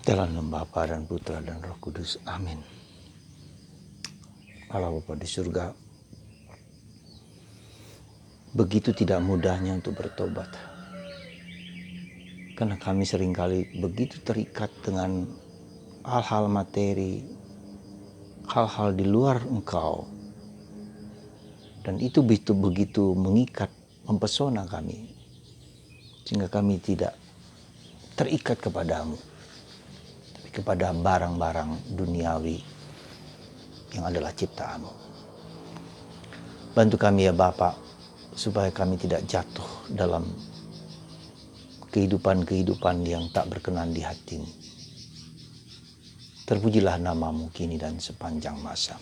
Dalam nama Bapa dan Putra dan Roh Kudus. Amin. Allah Bapa di surga, begitu tidak mudahnya untuk bertobat. Karena kami seringkali begitu terikat dengan hal-hal materi, hal-hal di luar Engkau. Dan itu begitu mengikat, mempesona kami. Sehingga kami tidak terikat kepadamu. Kepada barang-barang duniawi yang adalah ciptaanmu. Bantu kami ya Bapa, supaya kami tidak jatuh dalam kehidupan-kehidupan yang tak berkenan di hatimu. Terpujilah namamu kini dan sepanjang masa.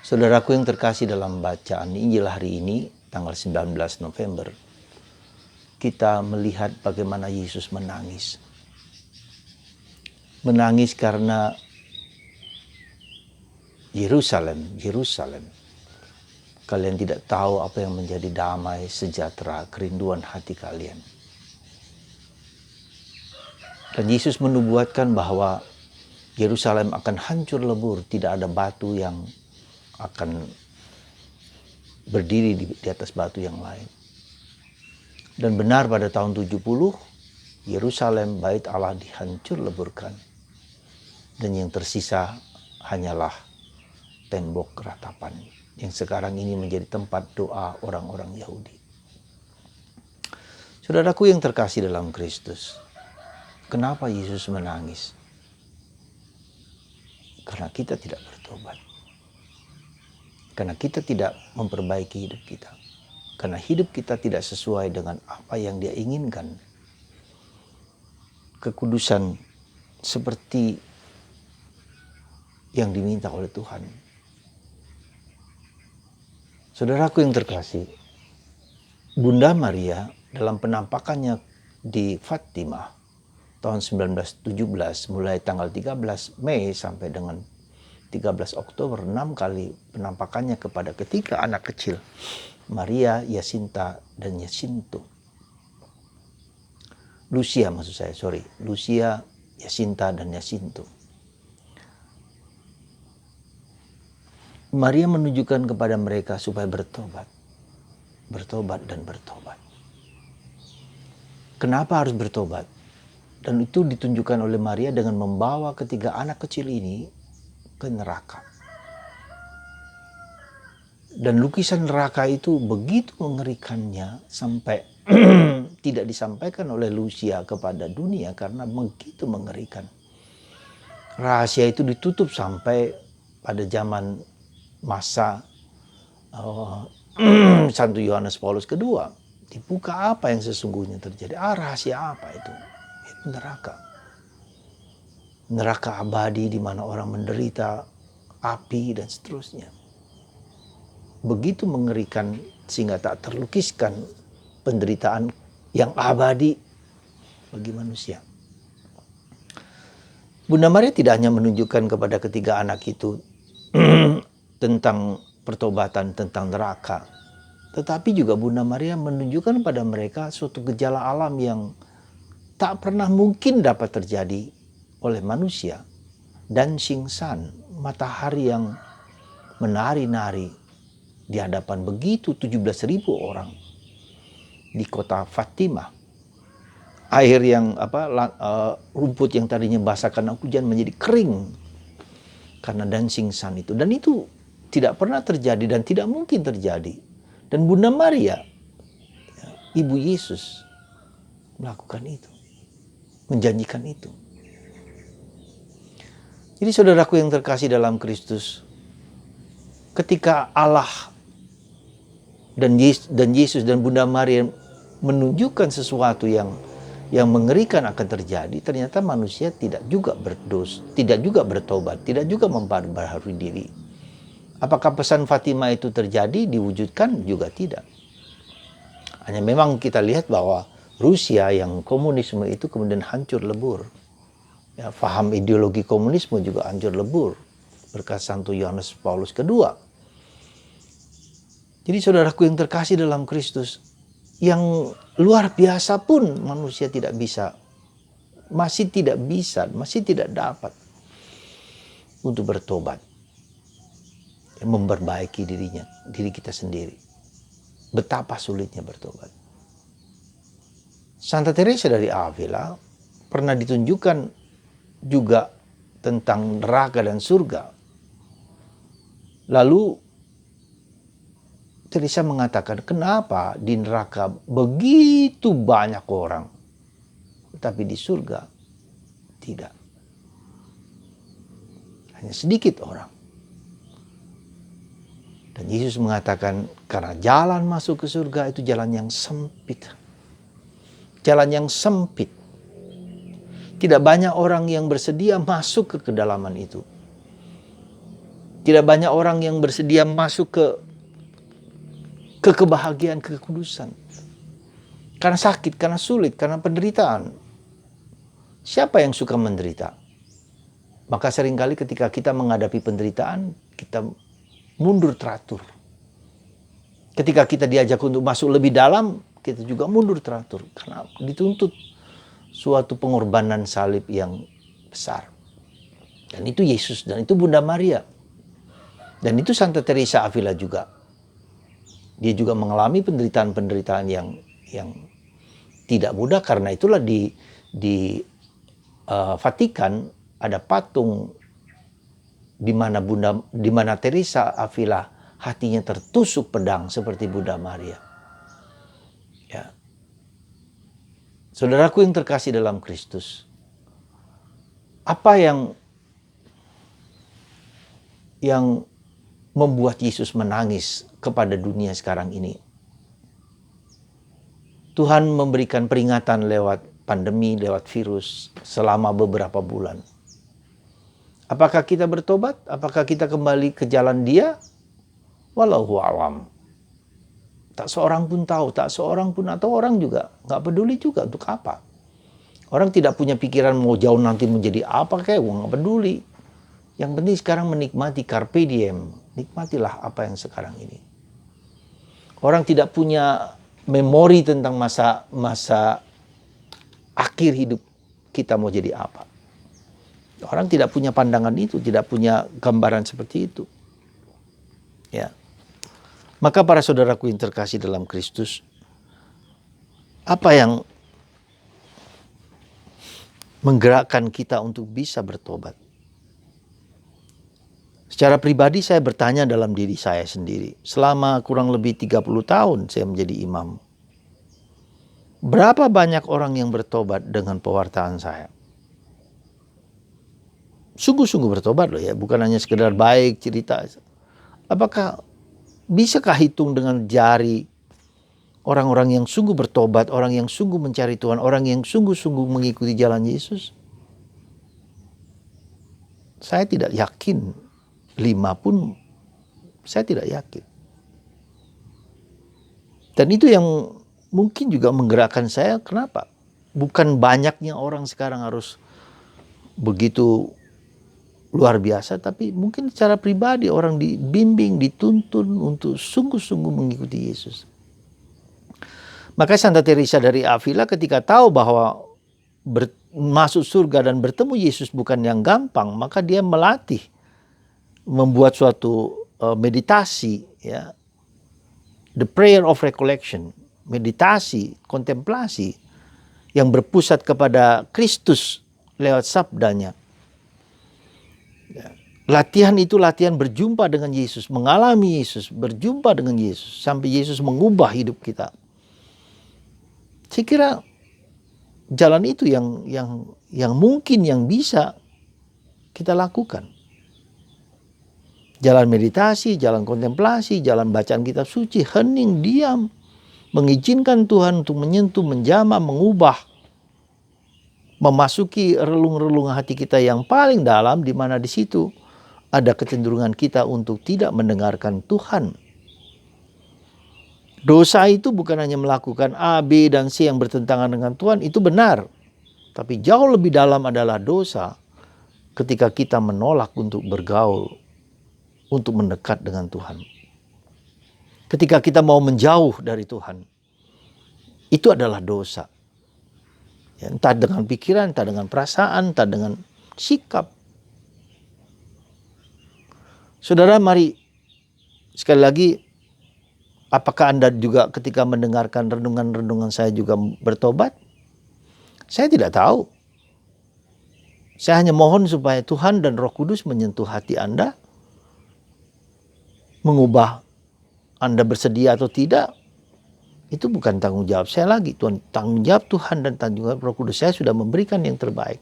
Saudaraku yang terkasih, dalam bacaan Injil hari ini, tanggal 19 November, kita melihat bagaimana Yesus menangis. Menangis karena Yerusalem, kalian tidak tahu apa yang menjadi damai, sejahtera, kerinduan hati kalian. Dan Yesus menubuatkan bahwa Yerusalem akan hancur lebur, tidak ada batu yang akan berdiri di atas batu yang lain. Dan benar pada tahun 70, Yerusalem, bait Allah, dihancur leburkan. Dan yang tersisa hanyalah tembok ratapan yang sekarang ini menjadi tempat doa orang-orang Yahudi. Saudaraku yang terkasih dalam Kristus, kenapa Yesus menangis? Karena kita tidak bertobat. Karena kita tidak memperbaiki hidup kita. Karena hidup kita tidak sesuai dengan apa yang Dia inginkan. Kekudusan seperti yang diminta oleh Tuhan. Saudaraku yang terkasih, Bunda Maria dalam penampakannya di Fatimah tahun 1917, mulai tanggal 13 Mei sampai dengan 13 Oktober, 6 kali penampakannya kepada ketiga anak kecil, Maria, Jacinta, dan Jacinto. Lucia, Jacinta, dan Jacinto. Maria menunjukkan kepada mereka supaya bertobat dan bertobat. Kenapa harus bertobat? Dan itu ditunjukkan oleh Maria dengan membawa ketiga anak kecil ini ke neraka. Dan lukisan neraka itu begitu mengerikannya sampai tidak disampaikan oleh Lucia kepada dunia karena begitu mengerikan. Rahasia itu ditutup sampai pada zaman masa Santo Yohanes Paulus kedua. Dibuka apa yang sesungguhnya terjadi. Rahasia apa itu? Itu neraka. Neraka abadi di mana orang menderita, api dan seterusnya. Begitu mengerikan sehingga tak terlukiskan penderitaan yang abadi bagi manusia. Bunda Maria tidak hanya menunjukkan kepada ketiga anak itu tentang pertobatan, tentang neraka, tetapi juga Bunda Maria menunjukkan pada mereka suatu gejala alam yang tak pernah mungkin dapat terjadi oleh manusia. Dancing sun, matahari yang menari-nari di hadapan begitu 17.000 orang di kota Fatimah. Air yang rumput yang tadinya basah karena hujan menjadi kering karena dancing sun itu. Dan itu tidak pernah terjadi dan tidak mungkin terjadi. Dan Bunda Maria, Ibu Yesus, melakukan itu, menjanjikan itu. Jadi saudaraku yang terkasih dalam Kristus, ketika Allah dan Yesus dan Bunda Maria menunjukkan sesuatu yang mengerikan akan terjadi, ternyata manusia tidak juga berdosa, tidak juga bertobat, tidak juga memperbaharui diri. Apakah pesan Fatimah itu terjadi, diwujudkan? Juga tidak. Hanya memang kita lihat bahwa Rusia yang komunisme itu kemudian hancur lebur. Ya, faham ideologi komunisme juga hancur lebur berkat Santo Yohanes Paulus kedua. Jadi saudaraku yang terkasih dalam Kristus, yang luar biasa pun manusia tidak bisa masih tidak bisa, masih tidak dapat untuk bertobat, memperbaiki diri kita sendiri. Betapa sulitnya bertobat. Santa Teresa dari Avila pernah ditunjukkan juga tentang neraka dan surga. Lalu Teresa mengatakan, kenapa di neraka begitu banyak orang, tapi di surga tidak. Hanya sedikit orang. Dan Yesus mengatakan, karena jalan masuk ke surga itu jalan yang sempit. Jalan yang sempit. Tidak banyak orang yang bersedia masuk ke kedalaman itu. Tidak banyak orang yang bersedia masuk ke kebahagiaan, ke kekudusan. Karena sakit, karena sulit, karena penderitaan. Siapa yang suka menderita? Maka seringkali ketika kita menghadapi penderitaan, kita mundur teratur. Ketika kita diajak untuk masuk lebih dalam, kita juga mundur teratur. Karena dituntut suatu pengorbanan salib yang besar. Dan itu Yesus, dan itu Bunda Maria. Dan itu Santa Teresa Avila juga. Dia juga mengalami penderitaan-penderitaan yang tidak mudah. Karena itulah di Vatikan ada patung di mana Teresa Avila hatinya tertusuk pedang seperti Bunda Maria. Ya. Saudaraku yang terkasih dalam Kristus, apa yang membuat Yesus menangis kepada dunia sekarang ini? Tuhan memberikan peringatan lewat pandemi, lewat virus selama beberapa bulan. Apakah kita bertobat? Apakah kita kembali ke jalan Dia? Wallahu a'lam. Tak seorang pun tahu, tak seorang pun, atau orang juga nggak peduli juga untuk apa. Orang tidak punya pikiran mau jauh nanti menjadi apa kayak, nggak peduli. Yang penting sekarang menikmati carpe diem, nikmatilah apa yang sekarang ini. Orang tidak punya memori tentang masa akhir hidup kita mau jadi apa. Orang tidak punya pandangan itu, tidak punya gambaran seperti itu. Ya. Maka para saudaraku yang terkasih dalam Kristus, apa yang menggerakkan kita untuk bisa bertobat? Secara pribadi saya bertanya dalam diri saya sendiri. Selama kurang lebih 30 tahun saya menjadi imam. Berapa banyak orang yang bertobat dengan pewartaan saya? Sungguh-sungguh bertobat loh ya, bukan hanya sekedar baik cerita. Apakah bisakah hitung dengan jari orang-orang yang sungguh bertobat, orang yang sungguh mencari Tuhan, orang yang sungguh-sungguh mengikuti jalan Yesus? Saya tidak yakin, 5 pun saya tidak yakin. Dan itu yang mungkin juga menggerakkan saya, kenapa? Bukan banyaknya orang sekarang harus begitu luar biasa, tapi mungkin secara pribadi orang dibimbing, dituntun untuk sungguh-sungguh mengikuti Yesus. Maka Santa Teresa dari Avila ketika tahu bahwa masuk surga dan bertemu Yesus bukan yang gampang, maka dia melatih, membuat suatu meditasi, ya, the prayer of recollection, meditasi, kontemplasi yang berpusat kepada Kristus lewat sabdanya. Ya. Latihan itu latihan berjumpa dengan Yesus, mengalami Yesus, berjumpa dengan Yesus, sampai Yesus mengubah hidup kita. Saya kira jalan itu yang mungkin, yang bisa kita lakukan. Jalan meditasi, jalan kontemplasi, jalan bacaan kitab suci, hening, diam, mengizinkan Tuhan untuk menyentuh, menjamah, mengubah, memasuki relung-relung hati kita yang paling dalam, di mana di situ ada kecenderungan kita untuk tidak mendengarkan Tuhan. Dosa itu bukan hanya melakukan A, B, dan C yang bertentangan dengan Tuhan, itu benar. Tapi jauh lebih dalam adalah dosa ketika kita menolak untuk bergaul, untuk mendekat dengan Tuhan. Ketika kita mau menjauh dari Tuhan, itu adalah dosa. Ya, entah dengan pikiran, entah dengan perasaan, entah dengan sikap. Saudara, mari sekali lagi, apakah Anda juga ketika mendengarkan renungan-renungan saya juga bertobat? Saya tidak tahu. Saya hanya mohon supaya Tuhan dan Roh Kudus menyentuh hati Anda, mengubah Anda bersedia atau tidak. Itu bukan tanggung jawab saya lagi. Tanggung jawab Tuhan dan tanggung jawab Roh Kudus. Saya sudah memberikan yang terbaik.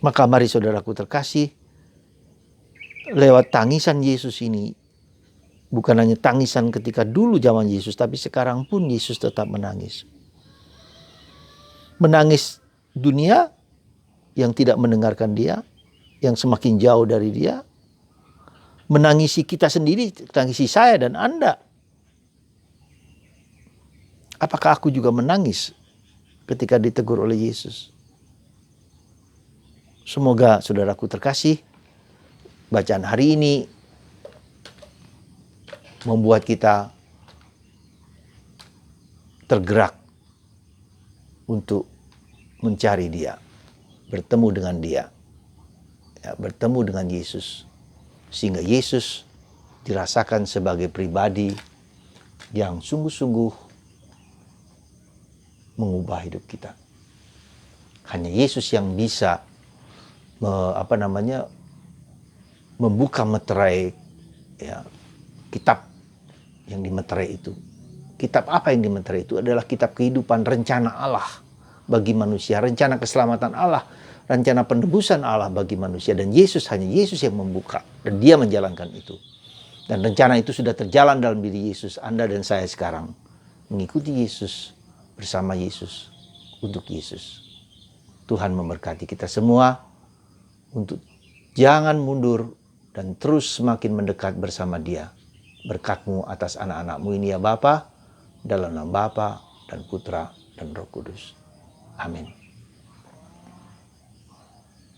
Maka mari saudaraku terkasih, lewat tangisan Yesus ini, bukan hanya tangisan ketika dulu zaman Yesus, tapi sekarang pun Yesus tetap menangis. Menangis dunia yang tidak mendengarkan dia, yang semakin jauh dari dia. Menangisi kita sendiri, menangisi saya dan Anda. Apakah aku juga menangis ketika ditegur oleh Yesus? Semoga saudaraku terkasih, bacaan hari ini membuat kita tergerak untuk mencari dia, bertemu dengan dia, ya, bertemu dengan Yesus. Sehingga Yesus dirasakan sebagai pribadi yang sungguh-sungguh mengubah hidup kita. Hanya Yesus yang bisa membuka meterai, ya, kitab yang dimeterai itu. Kitab apa yang dimeterai itu adalah kitab kehidupan, rencana Allah bagi manusia, rencana keselamatan Allah, rencana penebusan Allah bagi manusia. Dan hanya Yesus yang membuka, dan dia menjalankan itu. Dan rencana itu sudah terjalan dalam diri Yesus. Anda dan saya sekarang mengikuti Yesus, bersama Yesus, untuk Yesus. Tuhan memberkati kita semua untuk jangan mundur dan terus semakin mendekat bersama dia. Berkat-Mu atas anak-anak-Mu ini ya Bapa, dalam nama Bapa dan Putra dan Roh Kudus. Amin.